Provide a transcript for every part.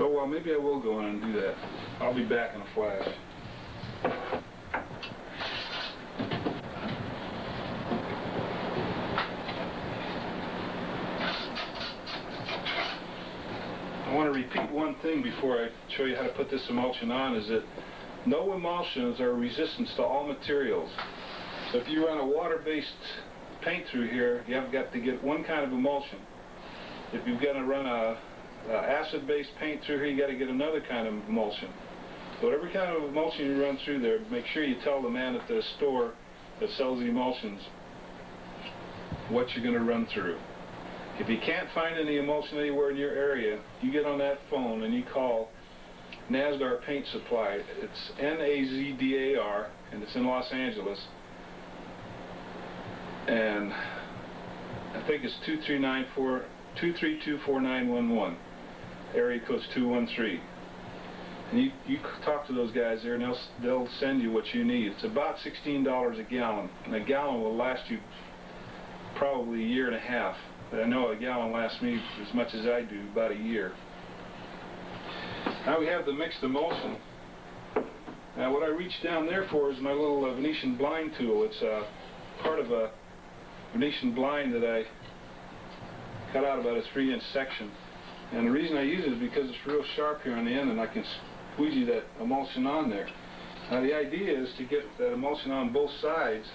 Oh well, maybe I will go in and do that. I'll be back in a flash. I want to repeat one thing before I show you how to put this emulsion on, is that no emulsions are resistant to all materials. So if you run a water-based paint through here, you have got to get one kind of emulsion. If you're going to run a acid-based paint through here, you got to get another kind of emulsion. So whatever kind of emulsion you run through there, make sure you tell the man at the store that sells the emulsions what you're going to run through. If you can't find any emulsion anywhere in your area, you get on that phone and you call Nazdar Paint Supply. It's N-A-Z-D-A-R, and it's in Los Angeles. And I think it's 232-4911. Area code's 213. And you talk to those guys there, and they'll send you what you need. It's about $16 a gallon, and a gallon will last you probably a year and a half. But I know a gallon lasts me as much as I do, about a year. Now we have the mixed emulsion. Now what I reached down there for is my little Venetian blind tool. It's part of a Venetian blind that I cut out about a 3-inch section. And the reason I use it is because it's real sharp here on the end, and I can squeegee that emulsion on there. Now the idea is to get that emulsion on both sides.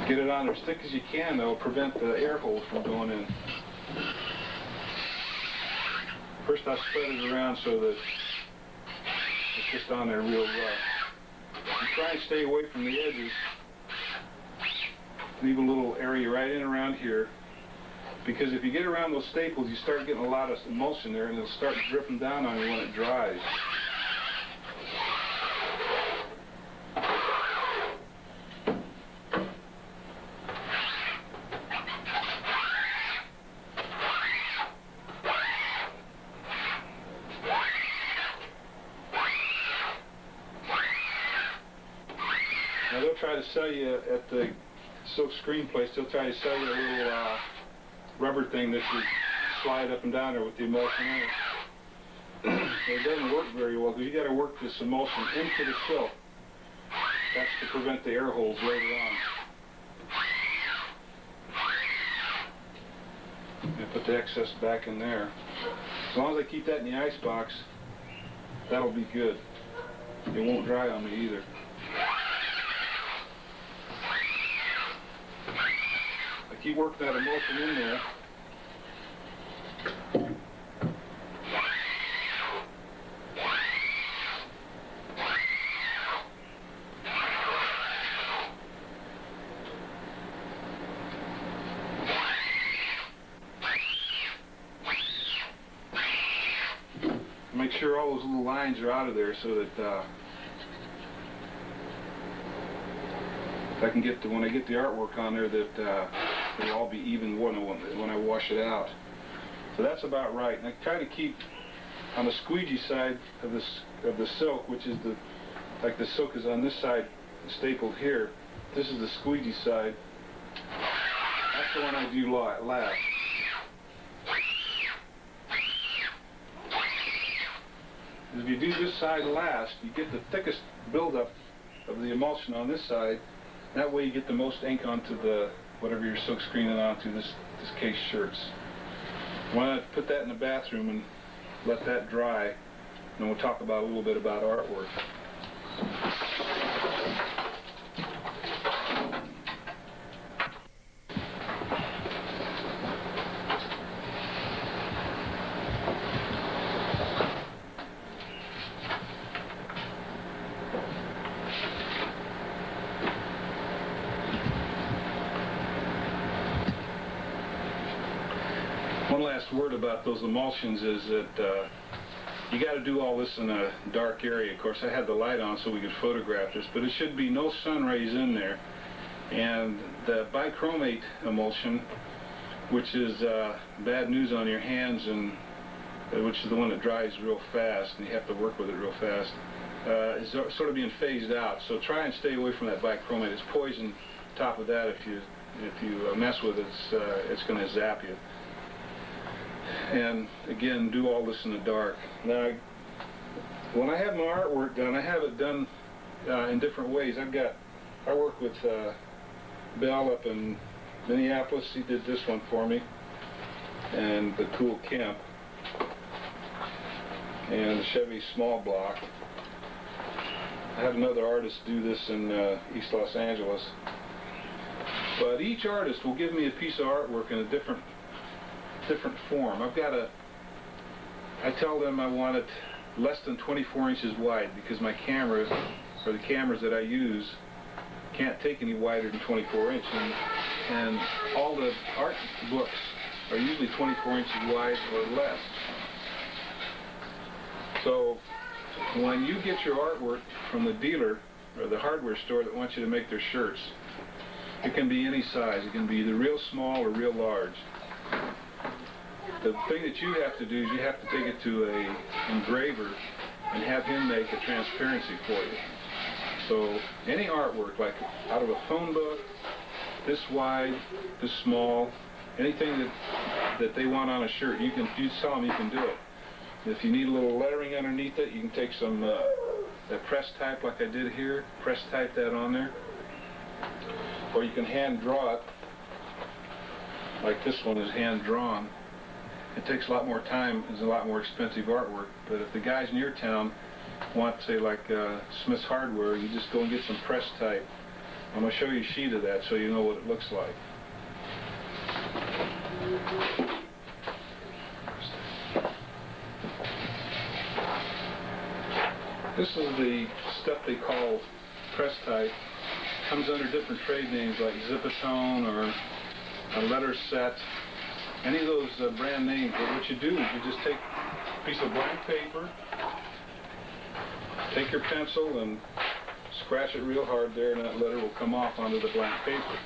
Get it on there as thick as you can, though, prevent the air holes from going in. First I spread it around so that it's just on there real rough. And try and stay away from the edges. Leave a little area right in around here, because if you get around those staples, you start getting a lot of emulsion there, and it'll start dripping down on you when it dries. Now they'll try to sell you at the silkscreen place, they'll try to sell you a little rubber thing that you slide up and down there with the emulsion in it. It doesn't work very well, because you got to work this emulsion into the silk. That's to prevent the air holes later on. And put the excess back in there. As long as I keep that in the ice box, that'll be good. It won't dry on me either. Keep working that emulsion in there. Make sure all those little lines are out of there so that I can get when I get the artwork on there, that it'll all be even when I wash it out. So that's about right. And I try to keep on the squeegee side of the silk, which is like the silk is on this side stapled here. This is the squeegee side. That's the one I do last. If you do this side last, you get the thickest buildup of the emulsion on this side. That way you get the most ink onto the whatever you're silk screening onto, this case shirts. Why not put that in the bathroom and let that dry, and then we'll talk about a little bit about artwork. One last word about those emulsions is that you got to do all this in a dark area. Of course, I had the light on so we could photograph this, but it should be no sun rays in there. And the bichromate emulsion, which is bad news on your hands, and which is the one that dries real fast, and you have to work with it real fast, is sort of being phased out. So try and stay away from that bichromate. It's poison. On top of that, if you mess with it, it's going to zap you. And again, do all this in the dark. Now, when I have my artwork done, I have it done in different ways. I work with Bill up in Minneapolis. He did this one for me, and the Cool Kemp, and the Chevy small block. I had another artist do this in East Los Angeles. But each artist will give me a piece of artwork in a different form. I tell them I want it less than 24 inches wide, because my camera, or the cameras that I use, can't take any wider than 24 inches. And all the art books are usually 24 inches wide or less. So when you get your artwork from the dealer or the hardware store that wants you to make their shirts, it can be any size. It can be either real small or real large. The thing that you have to do is you have to take it to an engraver and have him make a transparency for you. So any artwork, like out of a phone book, this wide, this small, anything that they want on a shirt, you just tell them you can do it. If you need a little lettering underneath it, you can take some that press type like I did here, press type that on there. Or you can hand draw it, like this one is hand drawn. It takes a lot more time, it's a lot more expensive artwork, but if the guys in your town want, say, like Smith's Hardware, you just go and get some press type. I'm going to show you a sheet of that so you know what it looks like. This is the stuff they call press type. Comes under different trade names like Zipatone or a letter set, any of those brand names. But what you do is you just take a piece of blank paper, take your pencil and scratch it real hard there, and that letter will come off onto the blank paper.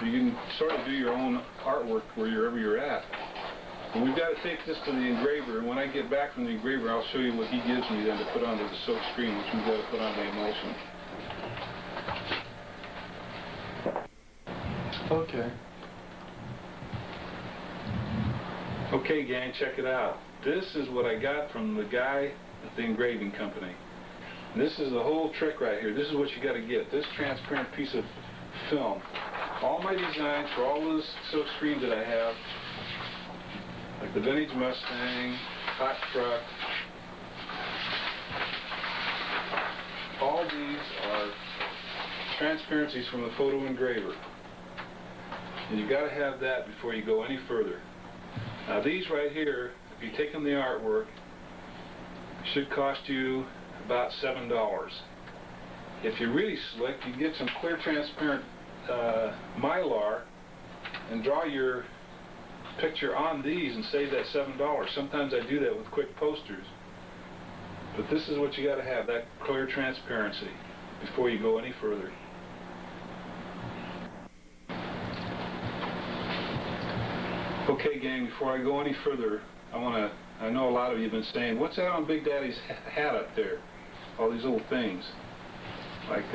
You can sort of do your own artwork wherever you're at. And we've got to take this to the engraver, and when I get back from the engraver, I'll show you what he gives me then to put onto the silk screen, which we've got to put on the emulsion. Okay. Okay, gang, check it out. This is what I got from the guy at the engraving company. This is the whole trick right here. This is what you got to get. This transparent piece of film. All my designs for all those silk screens that I have, like the vintage Mustang, hot truck, all these are transparencies from the photo engraver. And you got to have that before you go any further. Now these right here, if you take them the artwork, should cost you about $7. If you're really slick, you can get some clear transparent mylar and draw your picture on these and save that $7. Sometimes I do that with quick posters. But this is what you got to have, that clear transparency before you go any further. Okay, gang, before I go any further, I know a lot of you have been saying, what's that on Big Daddy's hat up there? All these little things, like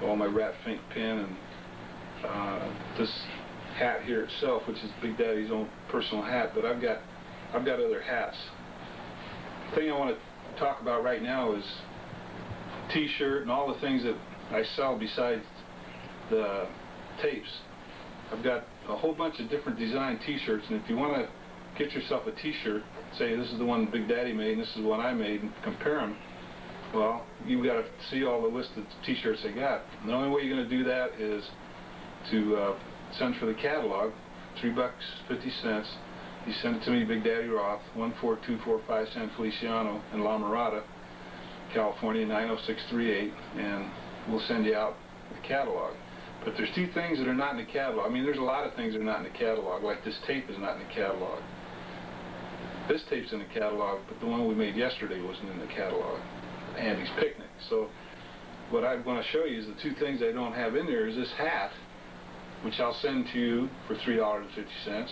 all my rat fink pin and this hat here itself, which is Big Daddy's own personal hat, but I've got other hats. The thing I want to talk about right now is t-shirt and all the things that I sell besides the tapes. I've got a whole bunch of different design t-shirts, and if you want to get yourself a t-shirt, say this is the one Big Daddy made and this is the one I made, and compare them, well, you've got to see all the list of t-shirts they got. And the only way you're going to do that is to send for the catalog, $3.50. You send it to me, Big Daddy Roth, 14245 San Feliciano in La Mirada, California, 90638, and we'll send you out the catalog. But there's two things that are not in the catalog. I mean, there's a lot of things that are not in the catalog, like this tape is not in the catalog. This tape's in the catalog, but the one we made yesterday wasn't in the catalog, Andy's Picnic. So what I'm going to show you is the two things I don't have in there is this hat, which I'll send to you for $3.50,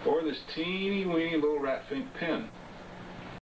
or this teeny weeny little rat fink pin.